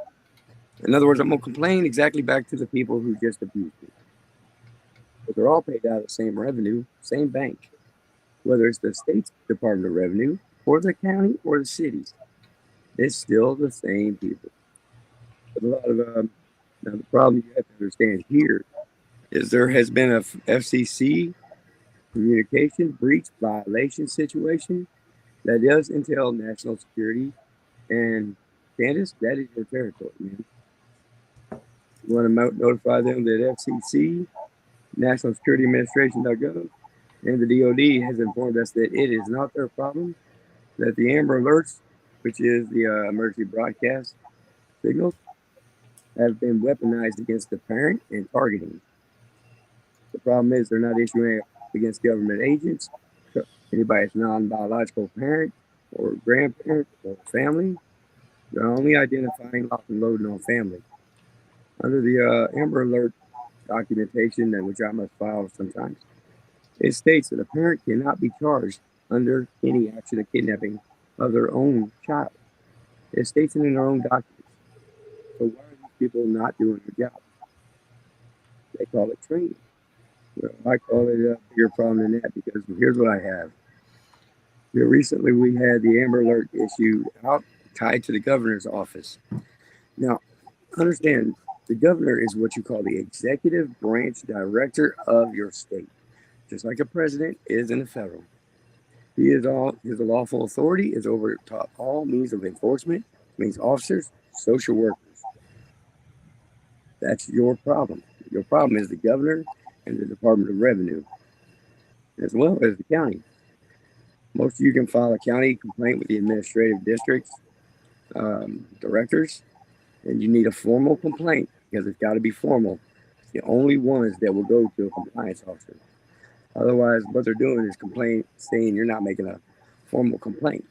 In other words, I'm going to complain exactly back to the people who just abused me. But they're all paid out of the same revenue, same bank, whether it's the state's Department of Revenue or the county or the cities. It's still the same people. But a lot of now the problem you have to understand here is there has been a FCC communication breach violation situation that does entail national security. And Candace, that is your territory, man. You want to notify them that FCC, National Security Administration.gov, and the DoD has informed us that it is not their problem, that the Amber Alerts, which is the emergency broadcast signals, have been weaponized against the parent and targeting. The problem is they're not issuing against government agents, anybody's non-biological parent or grandparent or family. They're only identifying, lock and loading on family. Under the Amber Alert documentation, which I must file sometimes, it states that a parent cannot be charged under any action of kidnapping of their own child. It states it in their own documents. So why are these people not doing their job? They call it training. Well, I call it a bigger problem than that because here's what I have. Here recently we had the Amber Alert issue out tied to the governor's office. Now, understand, the governor is what you call the executive branch director of your state, just like a president is in the federal. He is his lawful authority is over top all means of enforcement, means officers, social workers. That's your problem. Your problem is the governor and the Department of Revenue, as well as the county. Most of you can file a county complaint with the administrative districts directors, and you need a formal complaint because it's got to be formal. It's the only ones that will go to a compliance officer. Otherwise, what they're doing is saying you're not making a formal complaint.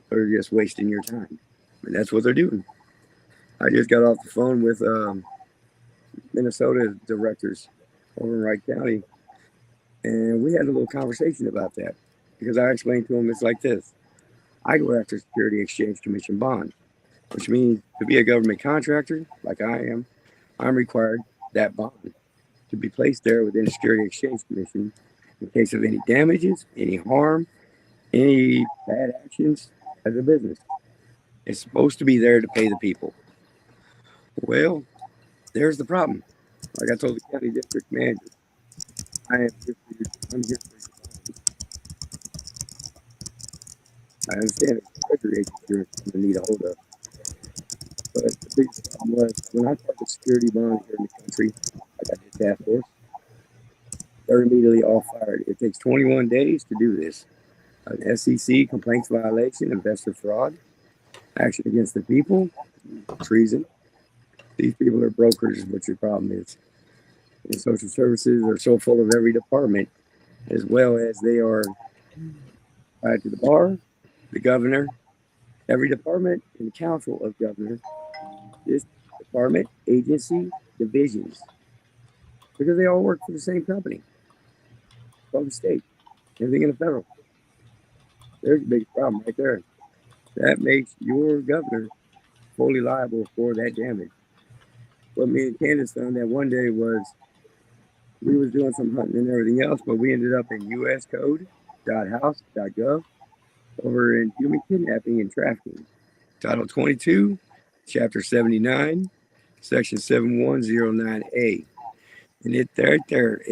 They're just wasting your time. And that's what they're doing. I just got off the phone with Minnesota directors over in Wright County, and we had a little conversation about that because I explained to them it's like this. I go after Security Exchange Commission bond, which means to be a government contractor like I am, I'm required that bond to be placed there within the Security Exchange Commission in case of any damages, any harm, any bad actions as a business. It's supposed to be there to pay the people. Well, there's the problem. Like I told the county district manager, I'm here for your bonds. I understand it's a treasury agent you're going to need a hold of. But the biggest problem was when I talk to security bonds here in the country, I got the task force, they're immediately all fired. It takes 21 days to do this. An SEC complaints violation, investor fraud, action against the people, treason. These people are brokers, is what your problem is. And social services are so full of every department, as well as they are tied to the bar, the governor, every department, and the council of governor, this department, agency, divisions, because they all work for the same company, called the state, everything in the federal. There's a big problem right there. That makes your governor fully liable for that damage. what me and Candace found that one day was we was doing some hunting and everything else, but we ended up in uscode.house.gov over in human kidnapping and trafficking. Title 22, Chapter 79, Section 7109A. And it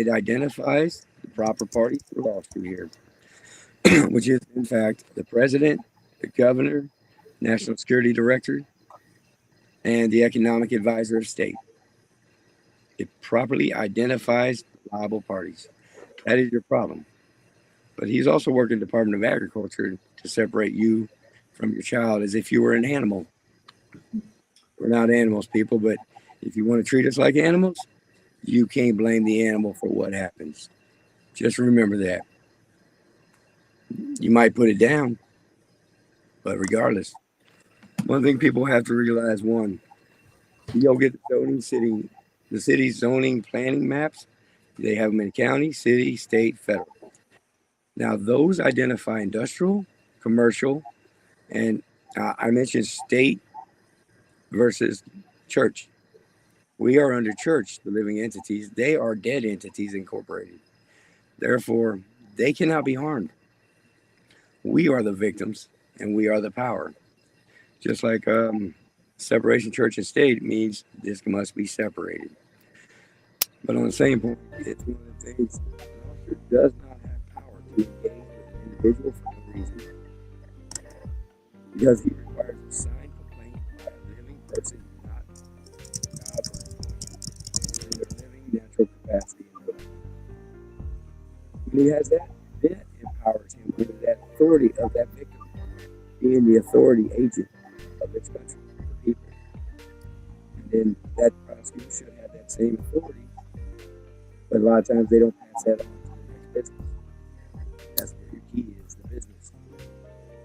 identifies the proper party for lawsuit here, which is, in fact, the president, the governor, national security director, and the economic advisor of state. It properly identifies liable parties. That is your problem. But he's also working Department of Agriculture to separate you from your child as if you were an animal. We're not animals, people, but if you want to treat us like animals, you can't blame the animal for what happens. Just remember that. You might put it down, but regardless, one thing people have to realize, one, you go get the city's zoning planning maps. They have them in county, city, state, federal. Now, those identify industrial, commercial, and I mentioned state versus church. We are under church, the living entities. They are dead entities incorporated. Therefore, they cannot be harmed. We are the victims, and we are the power. Just like separation church and state means this must be separated. But on the same point, it's one of the things an officer does not have power to engage with an individual for no reason. Because he requires a signed complaint by a living person, not God in their living natural capacity in life. When he has that, that empowers him under that authority of that victim, being the authority agent of its country, the people. And then that prosecutor should have that same authority. But a lot of times they don't pass that on to the next business. That's where your key is, the business.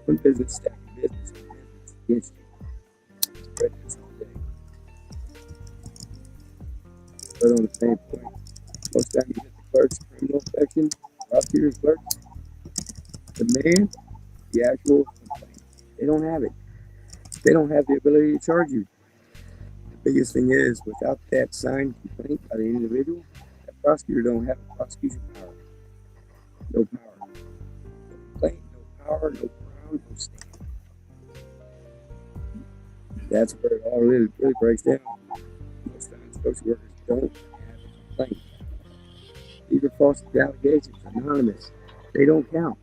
One business stacking business and business against you. It's prejudice all day. But on the same point, most time you hit the clerk's criminal section, prosecutor's clerks, the actual complaint, they don't have it. They don't have the ability to charge you. The biggest thing is, without that signed complaint by the individual, that prosecutor don't have prosecution power. No power. No complaint, no power, no crown, no stand. That's where it all really breaks down. Most times social workers don't have a complaint. These are false allegations, anonymous. They don't count.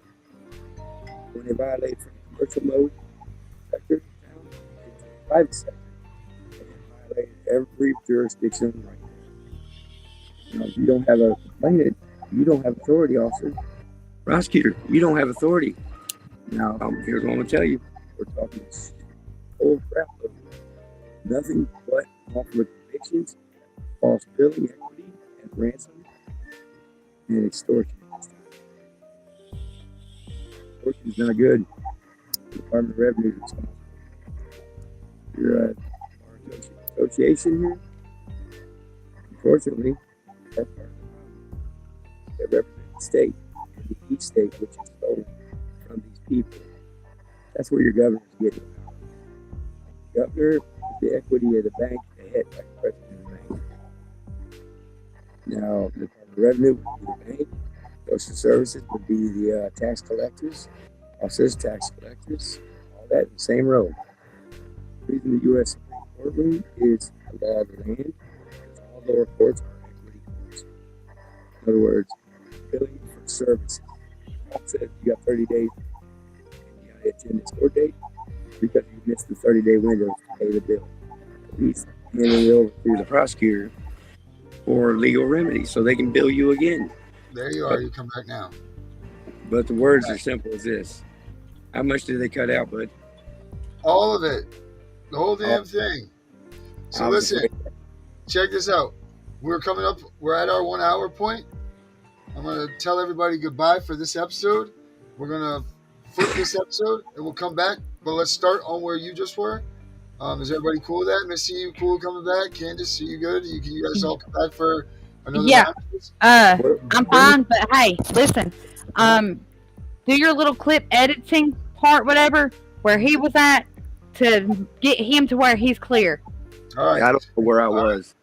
When they violate from the commercial mode sector down into the private sector, they violate every jurisdiction right there. Now, if you don't have a complainant, you don't have authority, officer. Prosecutor, you don't have authority. Now, here's what I'm going to tell you. We're talking whole crap of nothing but wrongful convictions, false billing, equity, and ransom, and extortion. Extortion is not good. The Department of Revenue is responsible. You're a association here. Unfortunately, that's part of the problem. They represent the state, and the each state which is stolen from these people. That's where your governor's getting power. Governor is the equity of the bank, the head, like the president of the bank. Now, the Department of Revenue would be the bank. Social services would be the tax collectors, officers, tax collectors, all that in the same row. The reason the U.S. Supreme Court room is the law of the land, because all lower courts are equity courts. In other words, billing for services. The cop says you got 30 days and you got to attend this court date because you missed the 30-day window to pay the bill. He's handing it over to the prosecutor for legal remedies so they can bill you again. There you are. You come back now. But the words are simple as this. How much did they cut out, bud? All of it. The whole damn thing. So listen, check this out. We're at our 1 hour point. I'm going to tell everybody goodbye for this episode. We're going to flip this episode and we'll come back. But let's start on where you just were. Is everybody cool with that? Missy, you cool coming back? Candace, are you good? You guys all come back for another round? I'm fine, but hey, listen. Do your little clip editing part, whatever, where he was at, to get him to where he's clear. All right. I don't know where I was.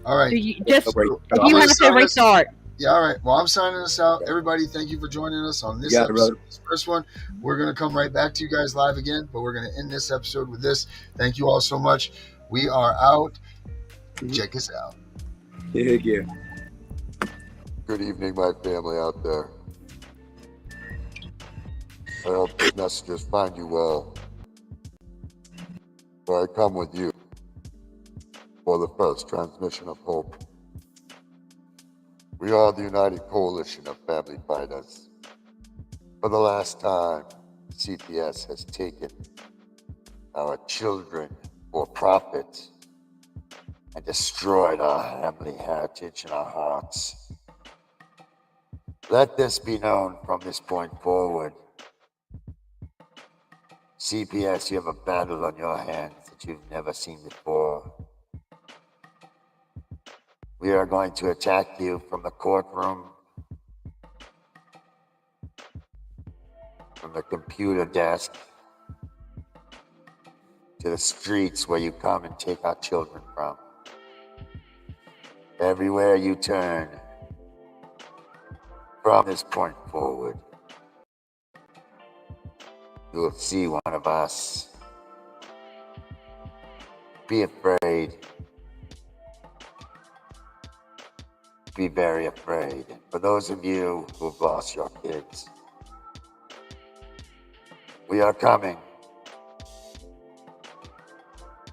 All right. Just No worries. if I'm you gonna have to sign us. restart. Yeah, all right. Well, I'm signing us out. Everybody, thank you for joining us on this Yeah, episode. brother. This first one. We're going to come right back to you guys live again, but we're going to end this episode with this. Thank you all so much. We are out. Check us out. Yeah. Good evening, my family out there. I hope these messages find you well. For I come with you for the first transmission of hope. We are the United Coalition of Family Fighters. For the last time, CPS has taken our children for profit and destroyed our family heritage and our hearts. Let this be known from this point forward. CPS, you have a battle on your hands that you've never seen before. We are going to attack you from the courtroom, from the computer desk, to the streets where you come and take our children from. Everywhere you turn, from this point forward, you will see one of us. Be afraid. Be very afraid. For those of you who've lost your kids, we are coming.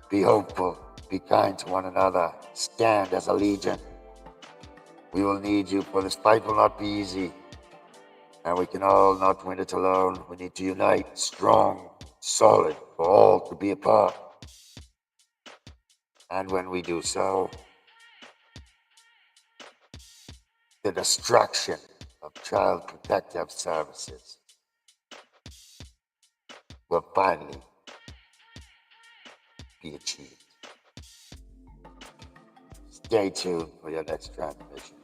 Be hopeful. Be kind to one another. Stand as a legion. We will need you, for this fight will not be easy. And we can all not win it alone. We need to unite, strong, solid, for all to be a part. And when we do so, the destruction of Child Protective Services will finally be achieved. Stay tuned for your next transmission.